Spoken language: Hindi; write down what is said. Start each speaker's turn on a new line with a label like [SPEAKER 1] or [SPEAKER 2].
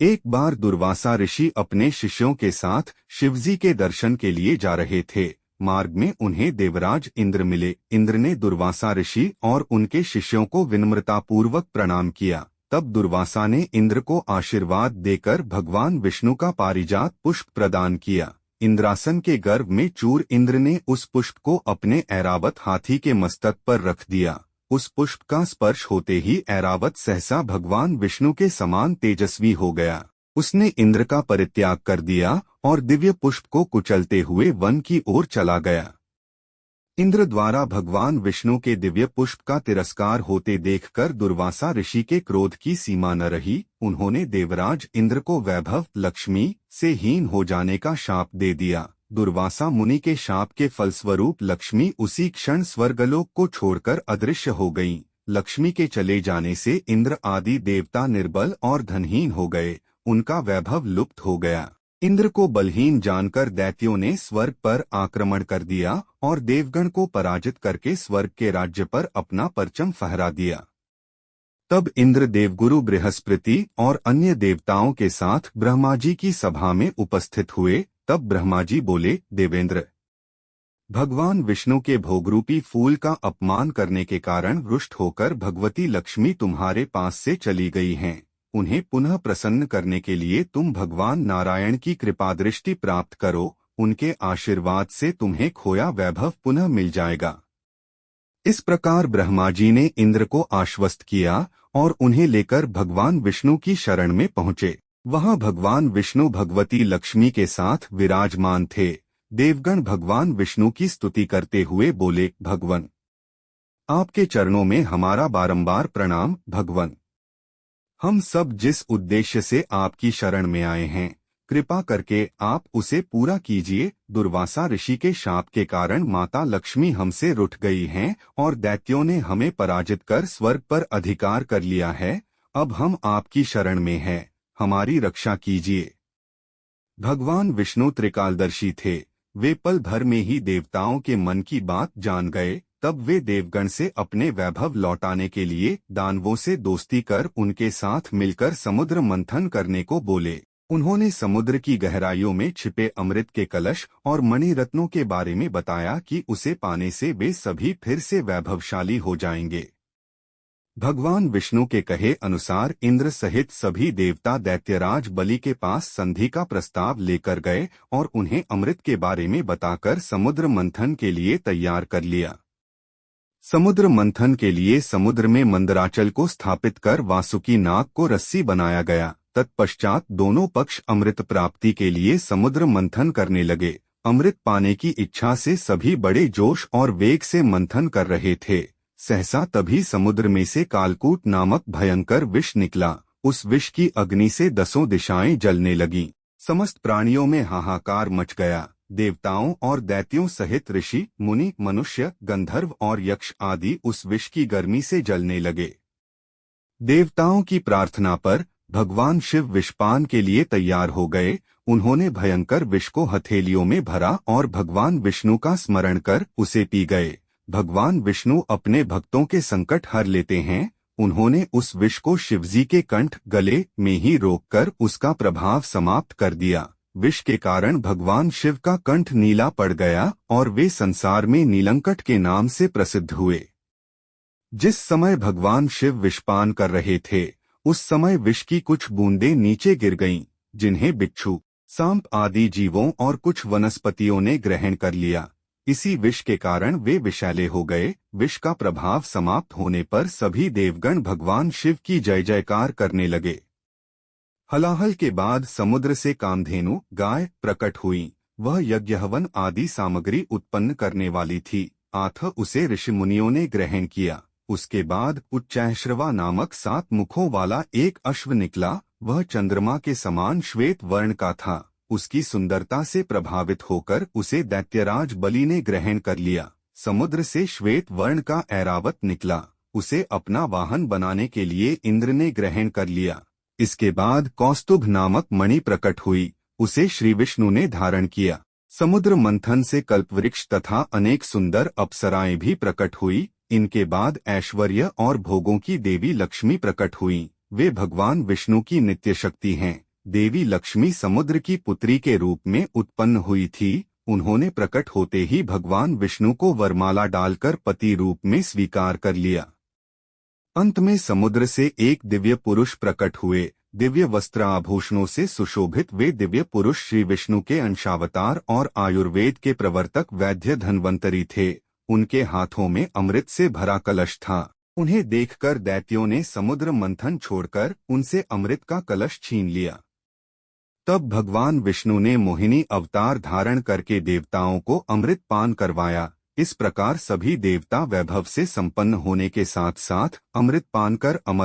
[SPEAKER 1] एक बार दुर्वासा ऋषि अपने शिष्यों के साथ शिवजी के दर्शन के लिए जा रहे थे। मार्ग में उन्हें देवराज इंद्र मिले। इंद्र ने दुर्वासा ऋषि और उनके शिष्यों को विनम्रतापूर्वक प्रणाम किया। तब दुर्वासा ने इंद्र को आशीर्वाद देकर भगवान विष्णु का पारिजात पुष्प प्रदान किया। इंद्रासन के गर्भ में चूर इंद्र ने उस पुष्प को अपने ऐरावत हाथी के मस्तक पर रख दिया। उस पुष्प का स्पर्श होते ही ऐरावत सहसा भगवान विष्णु के समान तेजस्वी हो गया। उसने इंद्र का परित्याग कर दिया और दिव्य पुष्प को कुचलते हुए वन की ओर चला गया। इंद्र द्वारा भगवान विष्णु के दिव्य पुष्प का तिरस्कार होते देखकर दुर्वासा ऋषि के क्रोध की सीमा न रही। उन्होंने देवराज इंद्र को वैभव लक्ष्मी से हीन हो जाने का शाप दे दिया। दुर्वासा मुनि के शाप के फलस्वरूप लक्ष्मी उसी क्षण स्वर्गलोक को छोड़कर अदृश्य हो गईं। लक्ष्मी के चले जाने से इंद्र आदि देवता निर्बल और धनहीन हो गए। उनका वैभव लुप्त हो गया। इंद्र को बलहीन जानकर दैत्यों ने स्वर्ग पर आक्रमण कर दिया और देवगण को पराजित करके स्वर्ग के राज्य पर अपना परचम फहरा दिया। तब इंद्र देवगुरु बृहस्पति और अन्य देवताओं के साथ ब्रह्मा जी की सभा में उपस्थित हुए। तब ब्रह्मा जी बोले, देवेंद्र, भगवान विष्णु के भोगरूपी फूल का अपमान करने के कारण रुष्ट होकर भगवती लक्ष्मी तुम्हारे पास से चली गई हैं। उन्हें पुनः प्रसन्न करने के लिए तुम भगवान नारायण की कृपा दृष्टि प्राप्त करो। उनके आशीर्वाद से तुम्हें खोया वैभव पुनः मिल जाएगा। इस प्रकार ब्रह्मा जी ने इंद्र को आश्वस्त किया और उन्हें लेकर भगवान विष्णु की शरण में पहुँचे। वहां भगवान विष्णु भगवती लक्ष्मी के साथ विराजमान थे। देवगण भगवान विष्णु की स्तुति करते हुए बोले, भगवन, आपके चरणों में हमारा बारंबार प्रणाम। भगवन, हम सब जिस उद्देश्य से आपकी शरण में आए हैं, कृपा करके आप उसे पूरा कीजिए। दुर्वासा ऋषि के शाप के कारण माता लक्ष्मी हमसे रुठ गई हैं और दैत्यों ने हमें पराजित कर स्वर्ग पर अधिकार कर लिया है। अब हम आपकी शरण में हैं, हमारी रक्षा कीजिए। भगवान विष्णु त्रिकालदर्शी थे। वे पल भर में ही देवताओं के मन की बात जान गए। तब वे देवगण से अपने वैभव लौटाने के लिए दानवों से दोस्ती कर उनके साथ मिलकर समुद्र मंथन करने को बोले। उन्होंने समुद्र की गहराइयों में छिपे अमृत के कलश और मणि रत्नों के बारे में बताया कि उसे पाने से वे सभी फिर से वैभवशाली हो जाएंगे। भगवान विष्णु के कहे अनुसार इंद्र सहित सभी देवता दैत्यराज बलि के पास संधि का प्रस्ताव लेकर गए और उन्हें अमृत के बारे में बताकर समुद्र मंथन के लिए तैयार कर लिया। समुद्र मंथन के लिए समुद्र में मंदराचल को स्थापित कर वासुकी नाग को रस्सी बनाया गया। तत्पश्चात दोनों पक्ष अमृत प्राप्ति के लिए समुद्र मंथन करने लगे। अमृत पाने की इच्छा से सभी बड़े जोश और वेग से मंथन कर रहे थे। सहसा तभी समुद्र में से कालकूट नामक भयंकर विष निकला। उस विष की अग्नि से 10 दिशाएं जलने लगीं। समस्त प्राणियों में हाहाकार मच गया। देवताओं और दैत्यों सहित ऋषि, मुनि, मनुष्य, गंधर्व और यक्ष आदि उस विष की गर्मी से जलने लगे। देवताओं की प्रार्थना पर भगवान शिव विषपान के लिए तैयार हो गए। उन्होंने भयंकर विष को हथेलियों में भरा और भगवान विष्णु का स्मरण कर उसे पी गए। भगवान विष्णु अपने भक्तों के संकट हर लेते हैं। उन्होंने उस विष को शिवजी के कंठ गले में ही रोककर उसका प्रभाव समाप्त कर दिया। विष के कारण भगवान शिव का कंठ नीला पड़ गया और वे संसार में नीलंकट के नाम से प्रसिद्ध हुए। जिस समय भगवान शिव विषपान कर रहे थे, उस समय विष की कुछ बूंदें नीचे गिर गईं, जिन्हें बिच्छू, सांप आदि जीवों और कुछ वनस्पतियों ने ग्रहण कर लिया। इसी विष के कारण वे विषैले हो गए। विष का प्रभाव समाप्त होने पर सभी देवगण भगवान शिव की जय जयकार करने लगे। हलाहल के बाद समुद्र से कामधेनु गाय प्रकट हुई। वह यज्ञ हवन आदि सामग्री उत्पन्न करने वाली थी। अतः उसे ऋषि मुनियों ने ग्रहण किया। उसके बाद उच्चैःश्रवा नामक 7 मुखों वाला एक अश्व निकला। वह चंद्रमा के समान श्वेत वर्ण का था। उसकी सुंदरता से प्रभावित होकर उसे दैत्यराज बलि ने ग्रहण कर लिया। समुद्र से श्वेत वर्ण का ऐरावत निकला। उसे अपना वाहन बनाने के लिए इंद्र ने ग्रहण कर लिया। इसके बाद कौस्तुभ नामक मणि प्रकट हुई। उसे श्री विष्णु ने धारण किया। समुद्र मंथन से कल्पवृक्ष तथा अनेक सुंदर अप्सराएं भी प्रकट हुई। इनके बाद ऐश्वर्य और भोगों की देवी लक्ष्मी प्रकट हुई। वे भगवान विष्णु की नित्य शक्ति हैं। देवी लक्ष्मी समुद्र की पुत्री के रूप में उत्पन्न हुई थी। उन्होंने प्रकट होते ही भगवान विष्णु को वरमाला डालकर पति रूप में स्वीकार कर लिया। अंत में समुद्र से एक दिव्य पुरुष प्रकट हुए। दिव्य वस्त्र आभूषणों से सुशोभित वे दिव्य पुरुष श्री विष्णु के अंशावतार और आयुर्वेद के प्रवर्तक वैद्य धन्वंतरी थे। उनके हाथों में अमृत से भरा कलश था। उन्हें देखकर दैत्यों ने समुद्र मंथन छोड़कर उनसे अमृत का कलश छीन लिया। तब भगवान विष्णु ने मोहिनी अवतार धारण करके देवताओं को अमृत पान करवाया। इस प्रकार सभी देवता वैभव से संपन्न होने के साथ साथ अमृत पान कर अमर